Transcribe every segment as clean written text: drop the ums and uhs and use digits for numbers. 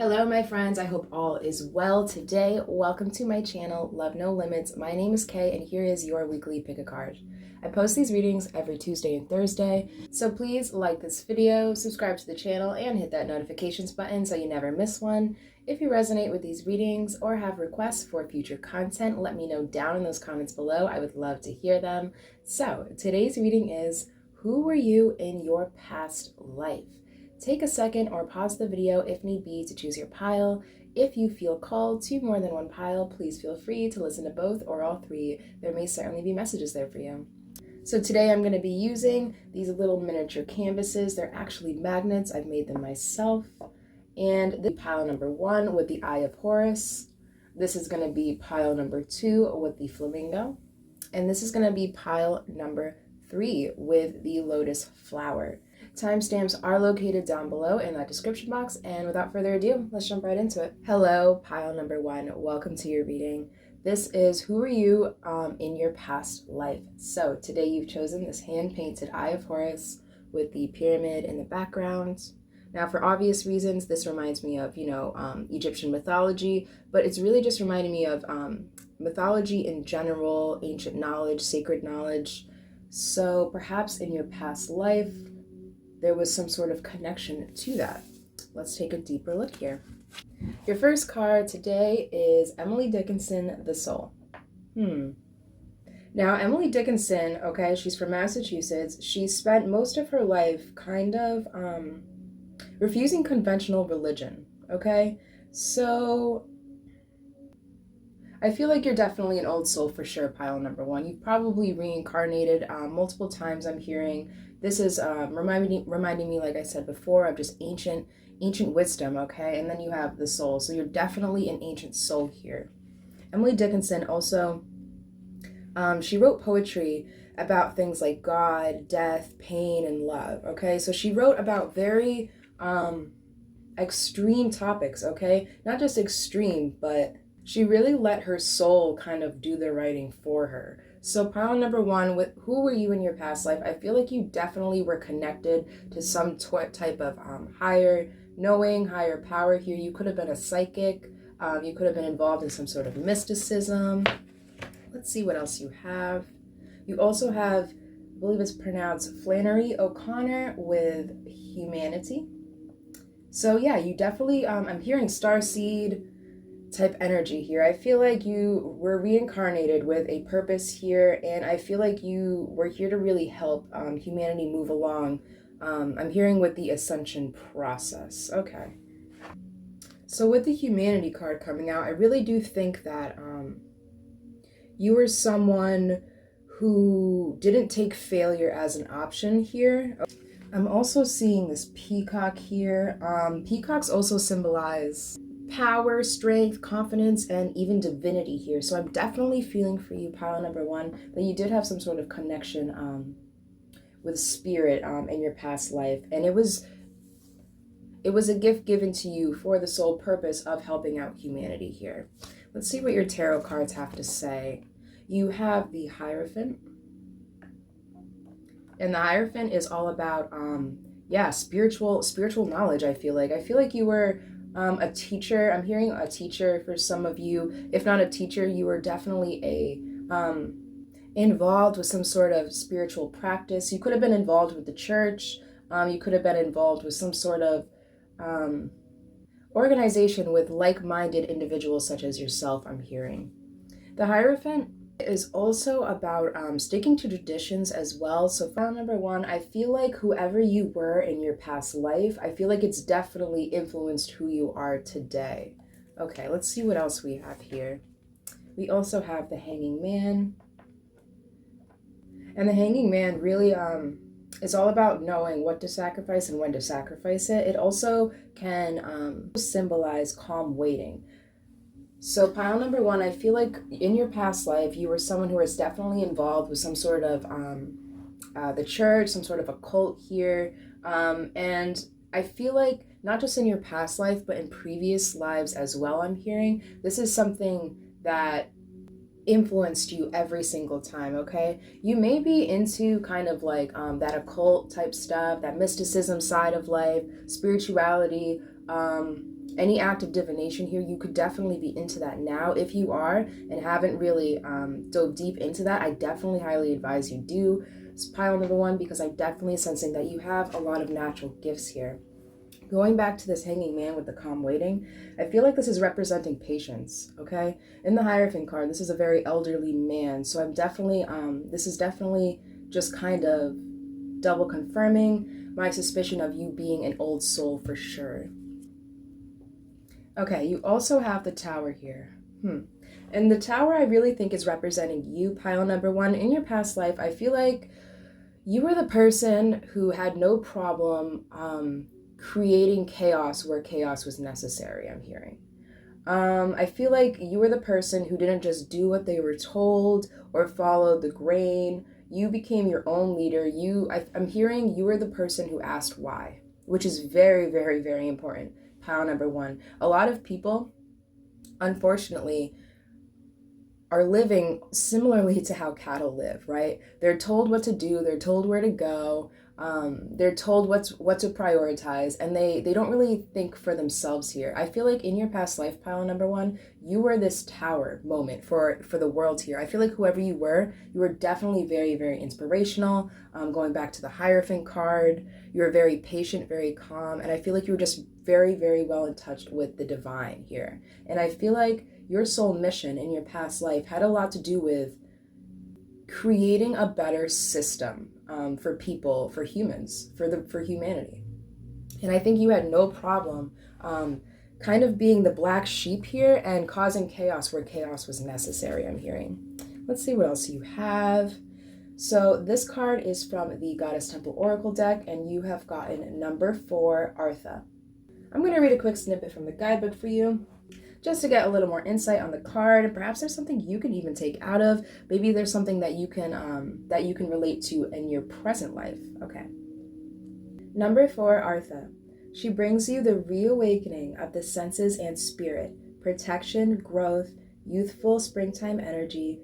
Hello my friends, I hope all is well today. Welcome to my channel, Love No Limits. My name is Kay and here is your weekly pick a card. I post these readings every Tuesday and Thursday, so please like this video, subscribe to the channel, and hit that notifications button so you never miss one. If you resonate with these readings or have requests for future content, let me know down in those comments below. I would love to hear them. So today's reading is, who were you in your past life? Take a second or pause the video if need be to choose your pile. If you feel called to more than one pile, please feel free to listen to both or all three. There may certainly be messages there for you. So today I'm going to be using these little miniature canvases. They're actually magnets. I've made them myself. And the pile number 1 with the Eye of Horus. This is going to be pile number 2 with the flamingo. And this is going to be pile number 3 with the lotus flower. Timestamps are located down below in that description box, and without further ado, let's jump right into it. Hello, pile number 1. Welcome to your reading. This is who are you in your past life. So today you've chosen this hand-painted Eye of Horus with the pyramid in the background. Now, for obvious reasons, this reminds me of, Egyptian mythology, but it's really just reminding me of mythology in general, ancient knowledge, sacred knowledge. So perhaps in your past life, there was some sort of connection to that. Let's take a deeper look here. Your first card today is Emily Dickinson, The Soul. Now, Emily Dickinson, okay, she's from Massachusetts. She spent most of her life kind of refusing conventional religion, okay? So I feel like you're definitely an old soul for sure, pile number 1. You've probably reincarnated multiple times, I'm hearing. This is reminding me, like I said before, of just ancient wisdom, okay? And then you have the soul. So you're definitely an ancient soul here. Emily Dickinson also, she wrote poetry about things like God, death, pain, and love, okay? So she wrote about very extreme topics, okay? Not just extreme, but she really let her soul kind of do the writing for her. So pile number 1, with who were you in your past life? I feel like you definitely were connected to some type of higher knowing, higher power here. You could have been a psychic. You could have been involved in some sort of mysticism. Let's see what else you have. You also have, I believe it's pronounced Flannery O'Connor with humanity. So yeah, you definitely, I'm hearing starseed type energy here. I feel like you were reincarnated with a purpose here, and I feel like you were here to really help humanity move along. I'm hearing with the ascension process. Okay. So with the humanity card coming out, I really do think that you were someone who didn't take failure as an option here. I'm also seeing this peacock here. Peacocks also symbolize power, strength, confidence, and even divinity here. So I'm definitely feeling for you, pile number 1, that you did have some sort of connection with spirit in your past life. And it was a gift given to you for the sole purpose of helping out humanity here. Let's see what your tarot cards have to say. You have the Hierophant. And the Hierophant is all about, spiritual knowledge, I feel like you were a teacher. I'm hearing a teacher for some of you. If not a teacher, you were definitely involved with some sort of spiritual practice. You could have been involved with the church. You could have been involved with some sort of organization with like-minded individuals such as yourself, I'm hearing. The Hierophant is also about sticking to traditions as well. So file number 1, I feel like whoever you were in your past life, I feel like it's definitely influenced who you are today. Okay, let's see what else we have here. We also have the Hanging Man. And the Hanging Man really is all about knowing what to sacrifice and when to sacrifice it. It also can symbolize calm waiting. So pile number 1, I feel like in your past life, you were someone who was definitely involved with some sort of the church, some sort of a cult here. And I feel like not just in your past life, but in previous lives as well, I'm hearing. This is something that influenced you every single time, okay? You may be into kind of like that occult type stuff, that mysticism side of life, spirituality, any act of divination here, you could definitely be into that now. If you are and haven't really dove deep into that, I definitely highly advise you do. It's pile number one, because I'm definitely sensing that you have a lot of natural gifts here. Going back to this hanging man with the calm waiting, I feel like this is representing patience, okay? In the Hierophant card, this is a very elderly man. So I'm definitely, this is definitely just kind of double confirming my suspicion of you being an old soul for sure. Okay, you also have the Tower here. And the Tower, I really think, is representing you, pile number one. In your past life, I feel like you were the person who had no problem creating chaos where chaos was necessary, I'm hearing. I feel like you were the person who didn't just do what they were told or follow the grain. You became your own leader. I'm hearing you were the person who asked why, which is very, very, very important. Pile number one. A lot of people, unfortunately, are living similarly to how cattle live, right? They're told what to do, they're told where to go, they're told what to prioritize, and they don't really think for themselves here. I feel like in your past life, pile number one, you were this tower moment for the world here. I feel like whoever you were definitely very, very inspirational. Going back to the Hierophant card, you were very patient, very calm, and I feel like you were just very, very well in touch with the divine here. And I feel like your soul mission in your past life had a lot to do with creating a better system for people, for humans, for humanity. And I think you had no problem kind of being the black sheep here and causing chaos where chaos was necessary, I'm hearing. Let's see what else you have. So this card is from the Goddess Temple Oracle deck, and you have gotten number 4, Artha. I'm going to read a quick snippet from the guidebook for you, just to get a little more insight on the card, and perhaps there's something you can even take out of. Maybe there's something that you can relate to in your present life. Okay. Number 4, Artha. She brings you the reawakening of the senses and spirit, protection, growth, youthful springtime energy,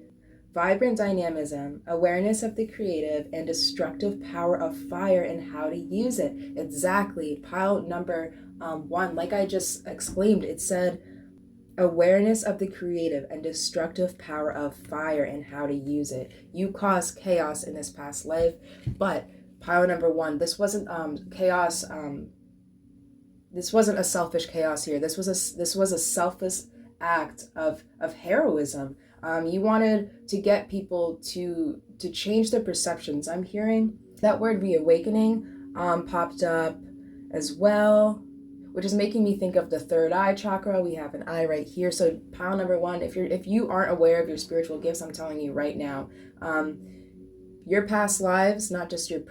vibrant dynamism, awareness of the creative, and destructive power of fire and how to use it. Exactly. Pile number 1, like I just exclaimed, it said awareness of the creative and destructive power of fire and how to use it. You caused chaos in this past life, but pile number 1, this wasn't chaos. This wasn't a selfish chaos here. This was a selfless act of heroism. You wanted to get people to change their perceptions. I'm hearing that word reawakening popped up as well, which is making me think of the third eye chakra. We have an eye right here. So pile number 1, if you aren't aware of your spiritual gifts, I'm telling you right now, your past lives, not just your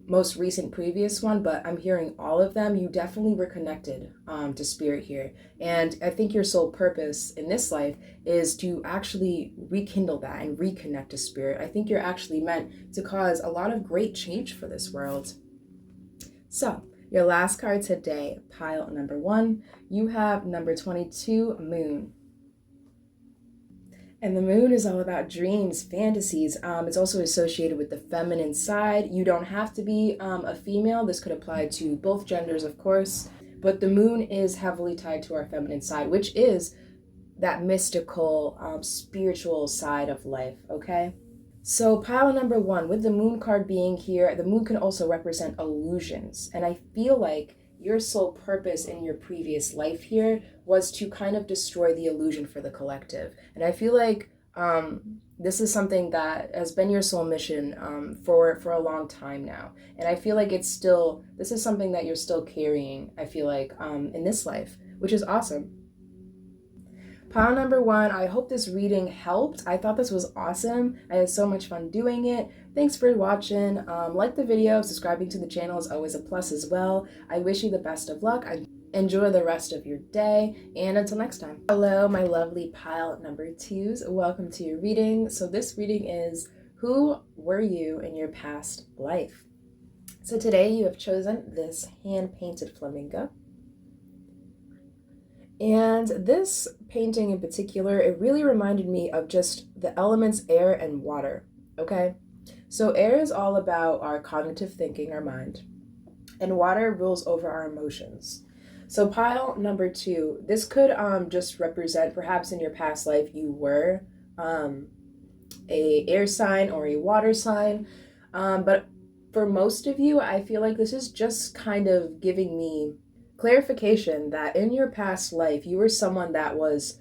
most recent previous one, but I'm hearing all of them, you definitely were connected to spirit here. And I think your sole purpose in this life is to actually rekindle that and reconnect to spirit. I think you're actually meant to cause a lot of great change for this world. So your last card today, pile number 1, you have number 22, Moon. And the moon is all about dreams, fantasies. It's also associated with the feminine side. You don't have to be a female. This could apply to both genders, of course. But the moon is heavily tied to our feminine side, which is that mystical, spiritual side of life, okay? So pile number 1, with the moon card being here, the moon can also represent illusions. And I feel like your sole purpose in your previous life here was to kind of destroy the illusion for the collective. And I feel like this is something that has been your soul mission for a long time now. And I feel like this is something that you're still carrying, I feel like, in this life, which is awesome. Pile number 1, I hope this reading helped. I thought this was awesome. I had so much fun doing it. Thanks for watching. Like the video, subscribing to the channel is always a plus as well. I wish you the best of luck. Enjoy the rest of your day, and until next time. Hello, my lovely pile number 2s. Welcome to your reading. So this reading is, who were you in your past life? So today you have chosen this hand-painted flamingo. And this painting in particular, it really reminded me of just the elements air and water, okay? So air is all about our cognitive thinking, our mind, and water rules over our emotions. So pile number 2, this could just represent perhaps in your past life you were a air sign or a water sign. But for most of you, I feel like this is just kind of giving me clarification that in your past life, you were someone that was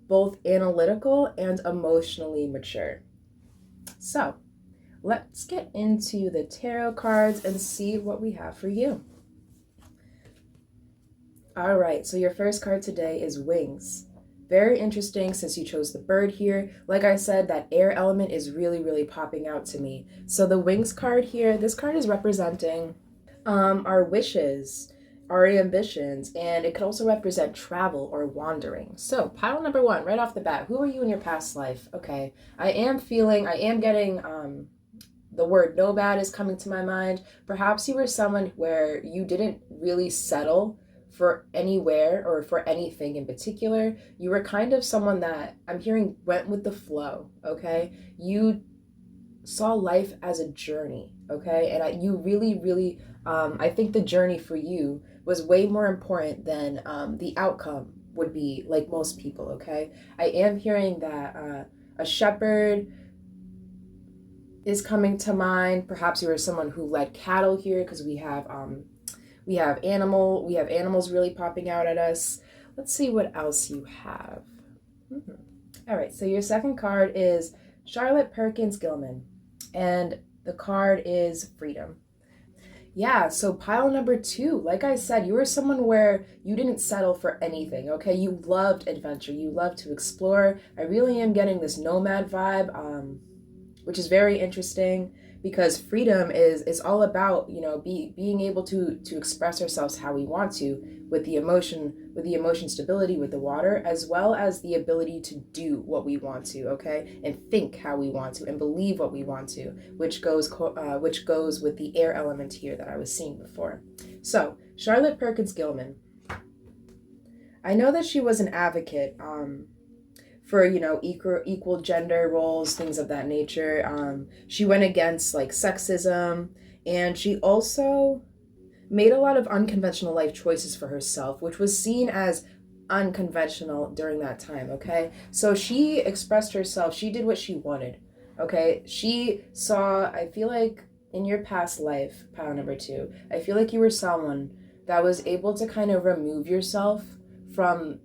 both analytical and emotionally mature. So let's get into the tarot cards and see what we have for you. All right, so your first card today is Wings. Very interesting since you chose the bird here. Like I said, that air element is really, really popping out to me. So the Wings card here, this card is representing our wishes, our ambitions, and it could also represent travel or wandering. So pile number 1, right off the bat, who are you in your past life? Okay, I am getting the word nomad is coming to my mind. Perhaps you were someone where you didn't really settle for anywhere or for anything in particular. You were kind of someone that I'm hearing went with the flow, okay? You saw life as a journey, okay? And you really, I think the journey for you was way more important than the outcome would be, like most people, okay? I am hearing that a shepherd is coming to mind. Perhaps you were someone who led cattle here, because we have animals really popping out at us. Let's see what else you have. All right, so your second card is Charlotte Perkins Gilman, and the card is Freedom. Yeah, so pile number 2, like I said, you were someone where you didn't settle for anything, okay? You loved adventure, you loved to explore. I really am getting this nomad vibe, which is very interesting, because freedom is all about, you know, being able to express ourselves how we want to, with the emotion stability with the water, as well as the ability to do what we want to, okay, and think how we want to and believe what we want to, which goes with the air element here that I was seeing before. So Charlotte Perkins Gilman, I know that she was an advocate for, you know, equal gender roles, things of that nature. She went against like sexism, and she also made a lot of unconventional life choices for herself, which was seen as unconventional during that time, okay? So she expressed herself, she did what she wanted, okay? She saw, I feel like in your past life, pile number 2, I feel like you were someone that was able to kind of remove yourself from,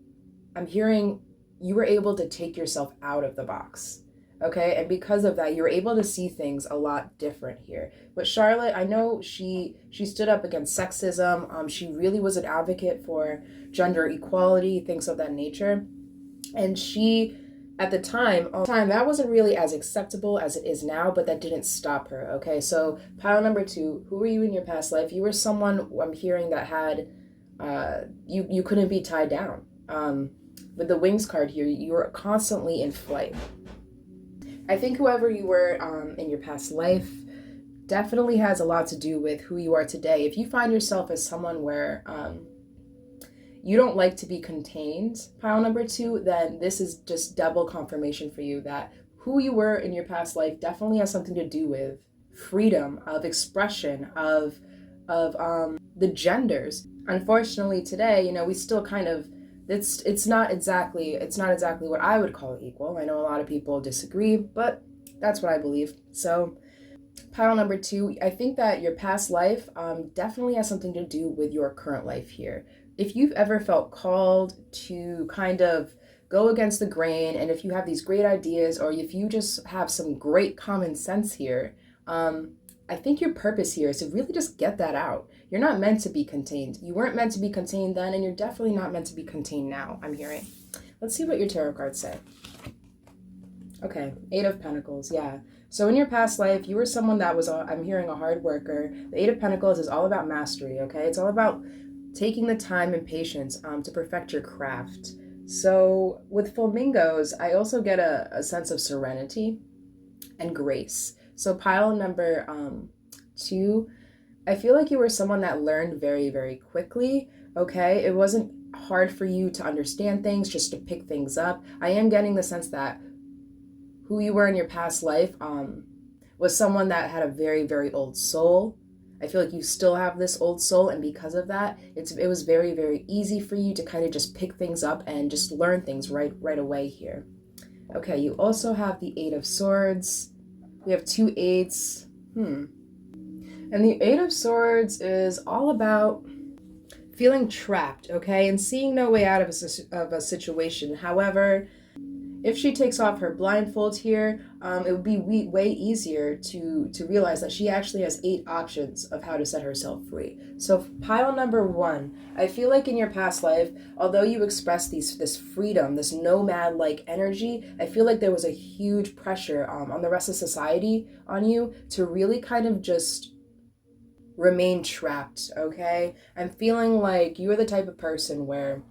I'm hearing you were able to take yourself out of the box, okay? And because of that, you were able to see things a lot different here. But Charlotte, I know she stood up against sexism. She really was an advocate for gender equality, things of that nature. And she, at the time, that wasn't really as acceptable as it is now, but that didn't stop her, okay? So pile number 2, who were you in your past life? You were someone, I'm hearing, that had, you couldn't be tied down. With the Wings card here, you were constantly in flight. I think whoever you were in your past life definitely has a lot to do with who you are today. If you find yourself as someone where you don't like to be contained, pile number 2, then this is just double confirmation for you that who you were in your past life definitely has something to do with freedom of expression, of the genders. Unfortunately today, you know, we still kind of, it's not exactly what I would call equal. I know a lot of people disagree, but that's what I believe. So pile number 2, I think that your past life definitely has something to do with your current life here. If you've ever felt called to kind of go against the grain, and if you have these great ideas, or if you just have some great common sense here, I think your purpose here is to really just get that out. You're not meant to be contained. You weren't meant to be contained then, and you're definitely not meant to be contained now, I'm hearing. Let's see what your tarot cards say. Okay, 8 of Pentacles, yeah. So in your past life, you were someone that was, I'm hearing, a hard worker. The 8 of Pentacles is all about mastery, okay? It's all about taking the time and patience to perfect your craft. So with flamingos, I also get a sense of serenity and grace. So pile number 2, I feel like you were someone that learned very, very quickly, okay? It wasn't hard for you to understand things, just to pick things up. I am getting the sense that who you were in your past life was someone that had a very, very old soul. I feel like you still have this old soul, and because of that, it was very, very easy for you to kind of just pick things up and just learn things right away here. Okay, you also have the Eight of Swords. We have two eights. And the Eight of Swords is all about feeling trapped, okay, and seeing no way out of a situation. However, if she takes off her blindfold here, it would be way easier to realize that she actually has 8 options of how to set herself free. So pile number 1, I feel like in your past life, although you expressed this freedom, this nomad-like energy, I feel like there was a huge pressure on the rest of society on you to really kind of just remain trapped, okay? I'm feeling like you are the type of person where,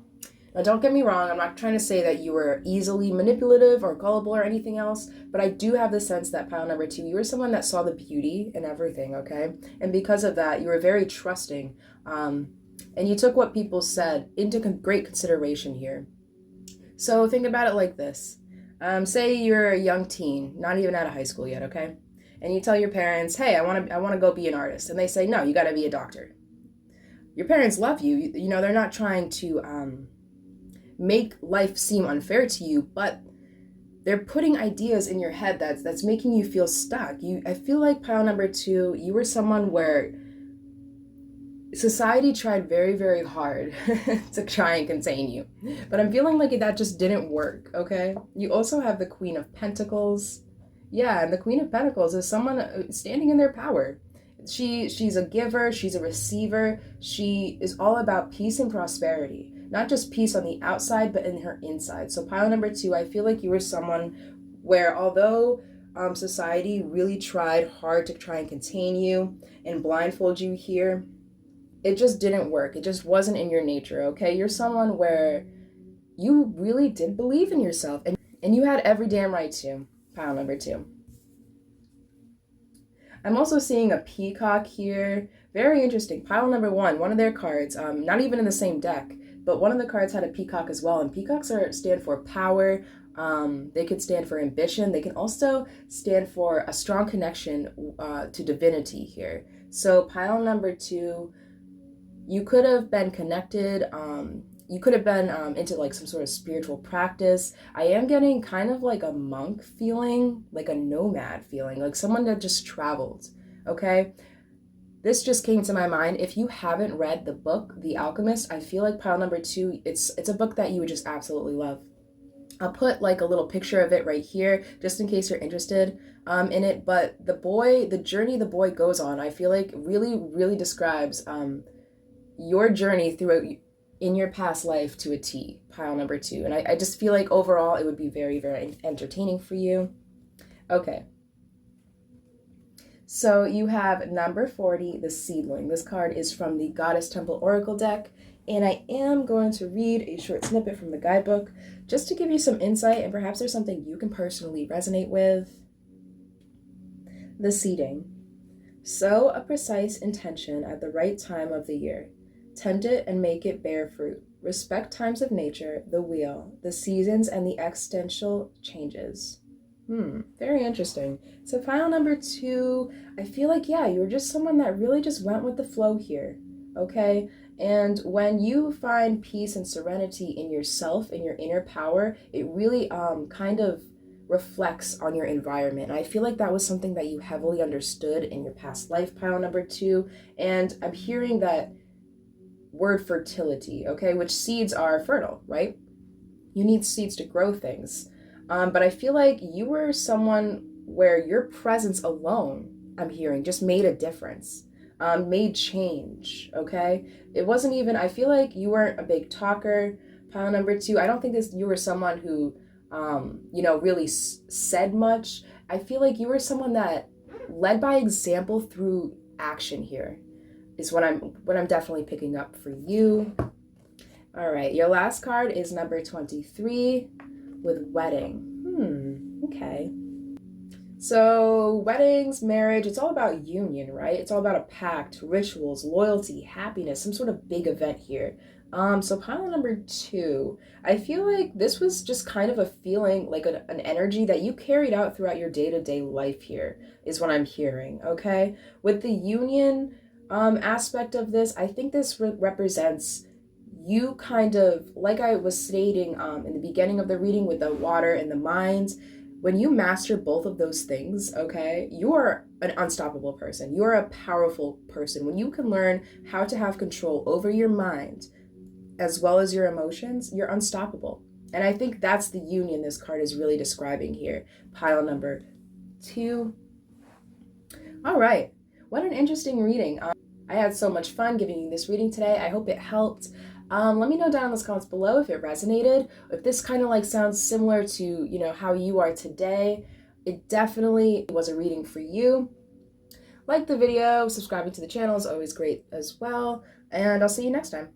now don't get me wrong, I'm not trying to say that you were easily manipulative or gullible or anything else, but I do have the sense that pile number 2, you were someone that saw the beauty in everything, okay? And because of that, you were very trusting, and you took what people said into great consideration here. So think about it like this. Say you're a young teen, not even out of high school yet, okay? And you tell your parents, hey, I want to go be an artist. And they say, no, you got to be a doctor. Your parents love you. You know, they're not trying to make life seem unfair to you, but they're putting ideas in your head that's making you feel stuck. I feel like pile number 2, you were someone where society tried very, very hard to try and contain you. But I'm feeling like that just didn't work, okay? You also have the Queen of Pentacles. Yeah, and the Queen of Pentacles is someone standing in their power. She's a giver, she's a receiver. She is all about peace and prosperity. Not just peace on the outside, but in her inside. So pile number 2, I feel like you were someone where, although society really tried hard to try and contain you and blindfold you here, it just didn't work. It just wasn't in your nature, okay? You're someone where you really did believe in yourself, and you had every damn right to. Pile number 2. I'm also seeing a peacock here. Very interesting. Pile number 1, one of their cards, not even in the same deck, but one of the cards had a peacock as well. And peacocks stand for power. They could stand for ambition. They can also stand for a strong connection to divinity here. So pile number 2, you could have been connected. You could have been into like some sort of spiritual practice. I am getting kind of like a monk feeling, like a nomad feeling, like someone that just traveled, okay? This just came to my mind. If you haven't read the book, The Alchemist, I feel like pile number 2, it's a book that you would just absolutely love. I'll put like a little picture of it right here, just in case you're interested in it. But the journey the boy goes on, I feel like really, really describes your journey through in your past life to a T, pile number 2. And I just feel like overall it would be very, very entertaining for you. Okay. So you have number 40, the Seedling. This card is from the Goddess Temple Oracle deck. And I am going to read a short snippet from the guidebook just to give you some insight, and perhaps there's something you can personally resonate with. The seeding. Sow a precise intention at the right time of the year. Tend it and make it bear fruit. Respect times of nature, the wheel, the seasons, and the existential changes. Very interesting. So pile number 2, I feel like, yeah, you were just someone that really just went with the flow here, okay? And when you find peace and serenity in yourself, in your inner power, it really kind of reflects on your environment. And I feel like that was something that you heavily understood in your past life, pile number 2. And I'm hearing that word fertility, okay, which seeds are fertile, right? You need seeds to grow things. But I feel like you were someone where your presence alone, I'm hearing, just made a difference, made change, okay? It wasn't even, I feel like you weren't a big talker, pile number 2. I don't think you were someone who, really said much. I feel like you were someone that led by example through action here, is what I'm definitely picking up for you. All right, your last card is number 23 with wedding. Okay. So weddings, marriage, it's all about union, right? It's all about a pact, rituals, loyalty, happiness, some sort of big event here. So pile number 2, I feel like this was just kind of a feeling, like an energy that you carried out throughout your day-to-day life here, is what I'm hearing, okay? With the union, aspect of this. I think this represents you kind of, like I was stating in the beginning of the reading with the water and the mind. When you master both of those things, okay, you are an unstoppable person. You are a powerful person. When you can learn how to have control over your mind as well as your emotions, you're unstoppable. And I think that's the union this card is really describing here. Pile number 2. All right. What an interesting reading. I had so much fun giving you this reading today. I hope it helped. Let me know down in the comments below if it resonated, if this kind of like sounds similar to, you know, how you are today. It definitely was a reading for you. Like the video, subscribing to the channel is always great as well. And I'll see you next time.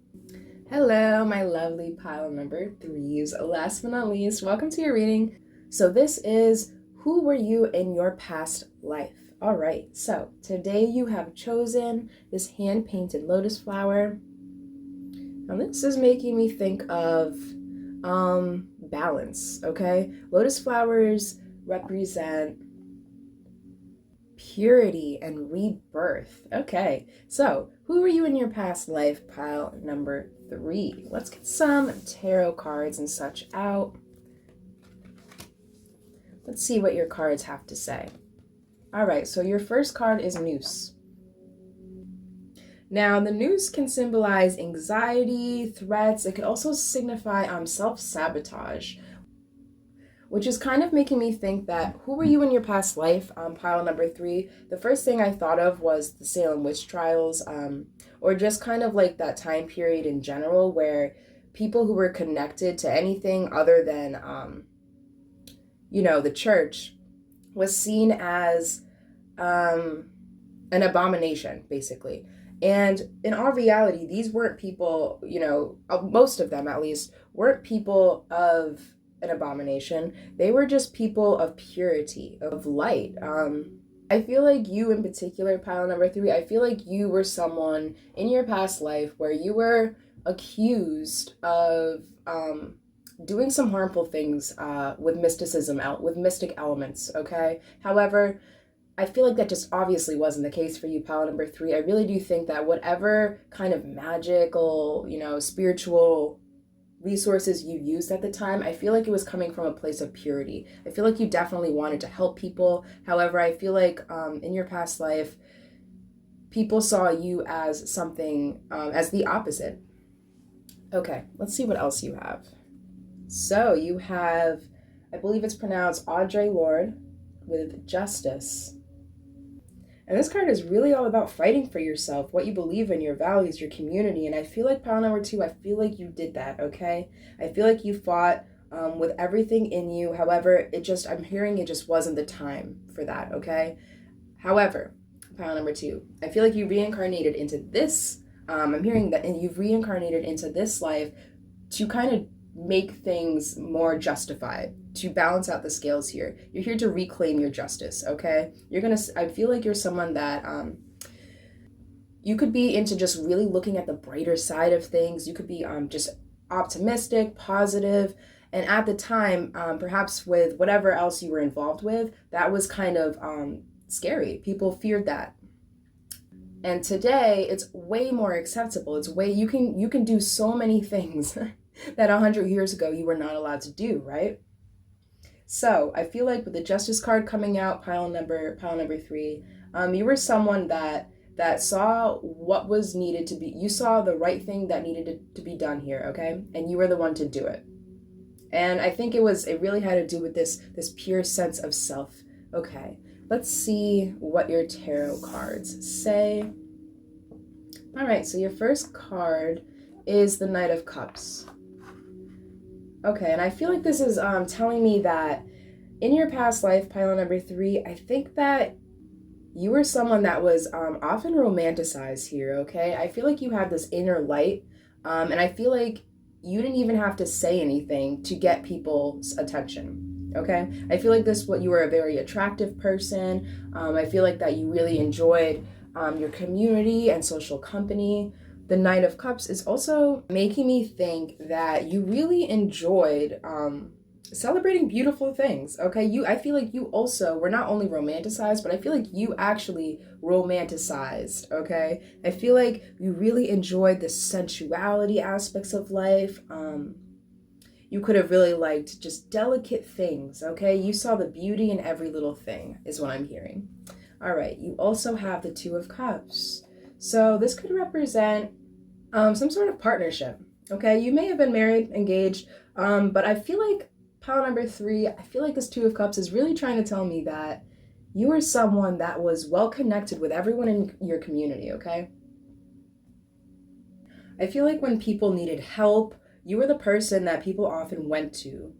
Hello, my lovely pile number 3s. Last but not least, welcome to your reading. So this is, who were you in your past life? All right, so today you have chosen this hand-painted lotus flower. Now this is making me think of balance, okay? Lotus flowers represent purity and rebirth. Okay, so who were you in your past life, pile number 3? Let's get some tarot cards and such out. Let's see what your cards have to say. All right, so your first card is Noose. Now, the noose can symbolize anxiety, threats. It could also signify self-sabotage, which is kind of making me think that who were you in your past life, pile number 3? The first thing I thought of was the Salem witch trials, or just kind of like that time period in general where people who were connected to anything other than, you know, the church was seen as an abomination, basically. And in all reality, these weren't people, you know, most of them at least, weren't people of an abomination. They were just people of purity, of light. I feel like you in particular, pile number 3, I feel like you were someone in your past life where you were accused of doing some harmful things with mysticism, with mystic elements, okay? However, I feel like that just obviously wasn't the case for you, pile number 3. I really do think that whatever kind of magical, you know, spiritual resources you used at the time, I feel like it was coming from a place of purity. I feel like you definitely wanted to help people. However, I feel like in your past life, people saw you as something, as the opposite. Okay, let's see what else you have. So you have, I believe it's pronounced Audre Lorde with Justice. And this card is really all about fighting for yourself, what you believe in, your values, your community. And I feel like pile number 2, I feel like you did that, okay? I feel like you fought with everything in you. However, I'm hearing it just wasn't the time for that, okay? However, pile number 2, I feel like you reincarnated into this. I'm hearing that, and you've reincarnated into this life to kind of make things more justified, to balance out the scales here. You're here to reclaim your justice, okay? I feel like you're someone that you could be into just really looking at the brighter side of things. You could be just optimistic, positive, and at the time, perhaps with whatever else you were involved with, that was kind of scary. People feared that. And today, it's way more acceptable. It's way, you can do so many things that 100 years ago you were not allowed to do, right? So I feel like with the Justice card coming out, pile number 3, you were someone that saw what was needed to be, you saw the right thing that needed to be done here, okay? And you were the one to do it. And I think it really had to do with this pure sense of self. Okay, let's see what your tarot cards say. All right, so your first card is the Knight of Cups. Okay, and I feel like this is telling me that in your past life, pile number 3, I think that you were someone that was often romanticized here, okay? I feel like you had this inner light, and I feel like you didn't even have to say anything to get people's attention, okay? I feel like you were a very attractive person. I feel like that you really enjoyed your community and social company. The Knight of Cups is also making me think that you really enjoyed celebrating beautiful things. Okay, I feel like you also were not only romanticized, but I feel like you actually romanticized. Okay, I feel like you really enjoyed the sensuality aspects of life. You could have really liked just delicate things. Okay, you saw the beauty in every little thing is what I'm hearing. All right, you also have the Two of Cups, so this could represent some sort of partnership. Okay, you may have been married, engaged, but I feel like pile number three, I feel like this Two of Cups is really trying to tell me that you are someone that was well connected with everyone in your community. Okay, I feel like when people needed help, you were the person that people often went to.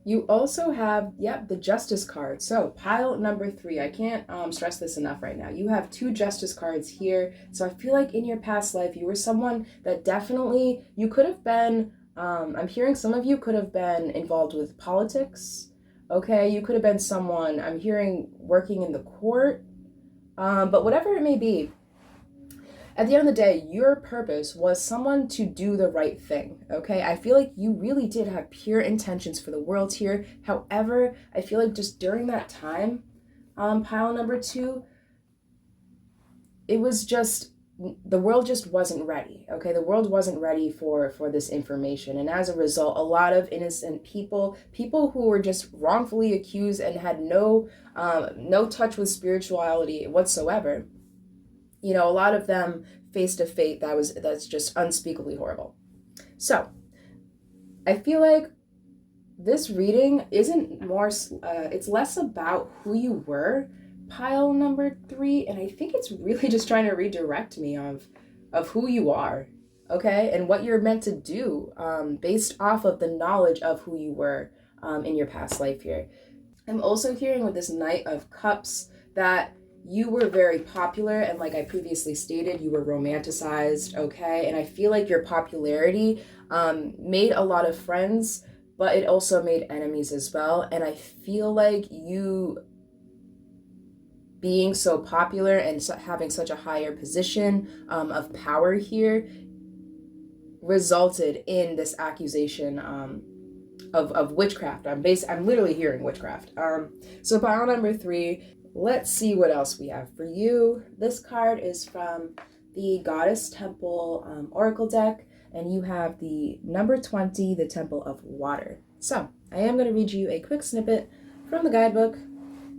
You also have, yep, the Justice card. So pile number three. I can't stress this enough right now. You have two Justice cards here. So I feel like in your past life, you were someone that definitely, you could have been, I'm hearing some of you could have been involved with politics. Okay, you could have been someone, I'm hearing working in the court. But whatever it may be, at the end of the day, your purpose was someone to do the right thing, okay? I feel like you really did have pure intentions for the world here. However, I feel like just during that time, pile number two, it was just, the world just wasn't ready, okay? The world wasn't ready for this information. And as a result, a lot of innocent people who were just wrongfully accused and had no touch with spirituality whatsoever, you know, a lot of them faced a fate that's just unspeakably horrible. So I feel like this reading isn't more, it's less about who you were, pile number three, and I think it's really just trying to redirect me of who you are, okay, and what you're meant to do, based off of the knowledge of who you were in your past life here. I'm also hearing with this Knight of Cups that you were very popular, and like I previously stated, you were romanticized, okay? And I feel like your popularity made a lot of friends, but it also made enemies as well. And I feel like you being so popular and having such a higher position of power here resulted in this accusation of witchcraft. I'm literally hearing witchcraft. So pile number three, let's see what else we have for you. This card is from the Goddess Temple Oracle deck, and you have the number 20, the Temple of Water. So I am going to read you a quick snippet from the guidebook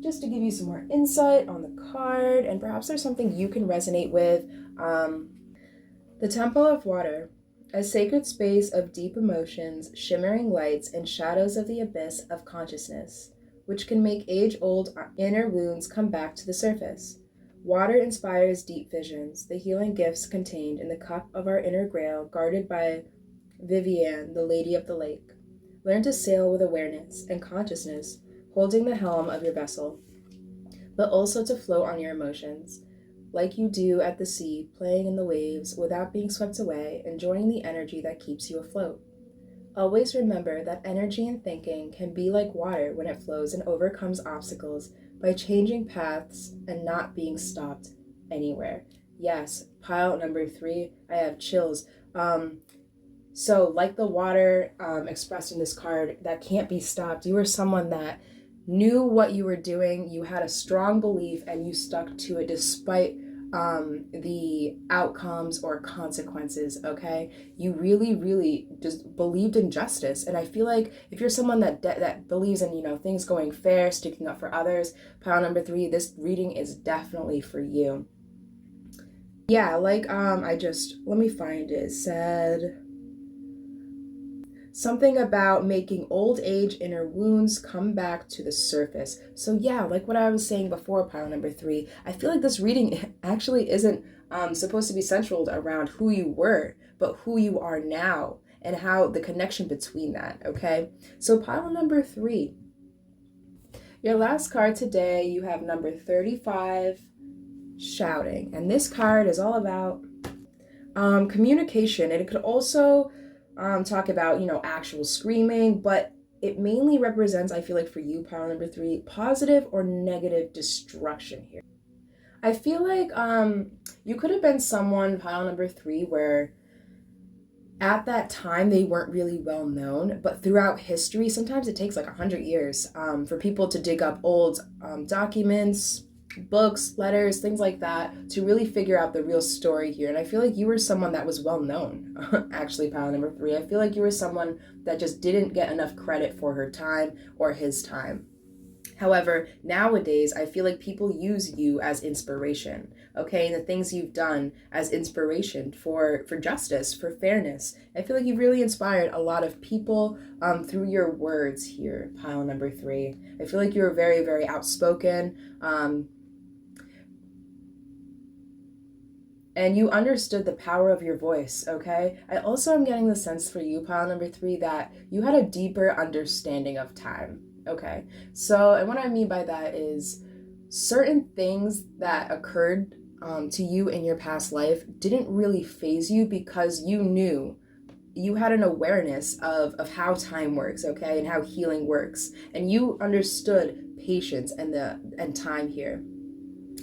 just to give you some more insight on the card, and perhaps there's something you can resonate with. The Temple of Water, a sacred space of deep emotions, shimmering lights, and shadows of the abyss of consciousness, which can make age-old inner wounds come back to the surface. Water inspires deep visions, the healing gifts contained in the cup of our inner grail, guarded by Vivienne, the Lady of the Lake. Learn to sail with awareness and consciousness, holding the helm of your vessel, but also to float on your emotions, like you do at the sea, playing in the waves without being swept away, enjoying the energy that keeps you afloat. Always remember that energy and thinking can be like water when it flows and overcomes obstacles by changing paths and not being stopped anywhere. Yes, pile number three, I have chills. So like the water expressed in this card that can't be stopped, you were someone that knew what you were doing, you had a strong belief, and you stuck to it despite the outcomes or consequences, okay? You really, really just believed in justice. And I feel like if you're someone that believes in, you know, things going fair, sticking up for others, pile number three, this reading is definitely for you. Yeah, like, let me find it. It said something about making old age inner wounds come back to the surface. So yeah, like what I was saying before, pile number three, I feel like this reading actually isn't supposed to be centered around who you were, but who you are now and how the connection between that, okay? So pile number three, your last card today, you have number 35, shouting. And this card is all about communication, and it could also talk about, you know, actual screaming, but it mainly represents, I feel like for you, pile number three, positive or negative destruction here. I feel like you could have been someone, pile number three, where At that time, they weren't really well known, but throughout history, sometimes it takes like 100 years for people to dig up old documents, books, letters, things like that, to really figure out the real story here. And I feel like you were someone that was well known, actually, pile number 3. I feel like you were someone that just didn't get enough credit for her time or his time. However, nowadays, I feel like people use you as inspiration, okay? And the things you've done as inspiration for justice, for fairness. I feel like you've really inspired a lot of people through your words here, pile number 3. I feel like you're very, very outspoken. And you understood the power of your voice, okay? I also am getting the sense for you, pile number 3, that you had a deeper understanding of time. Okay, so, and what I mean by that is certain things that occurred to you in your past life didn't really faze you because you knew, you had an awareness of how time works, okay, and how healing works, and you understood patience and time here.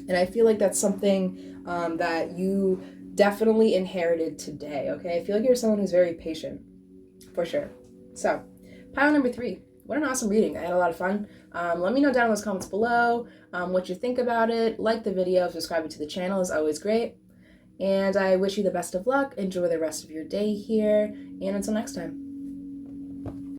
And I feel like that's something that you definitely inherited today, okay? I feel like you're someone who's very patient, for sure. So, pile number 3. What an awesome reading. I had a lot of fun. Let me know down in those comments below what you think about it. Like the video, subscribing to the channel is always great. And I wish you the best of luck. Enjoy the rest of your day here. And until next time.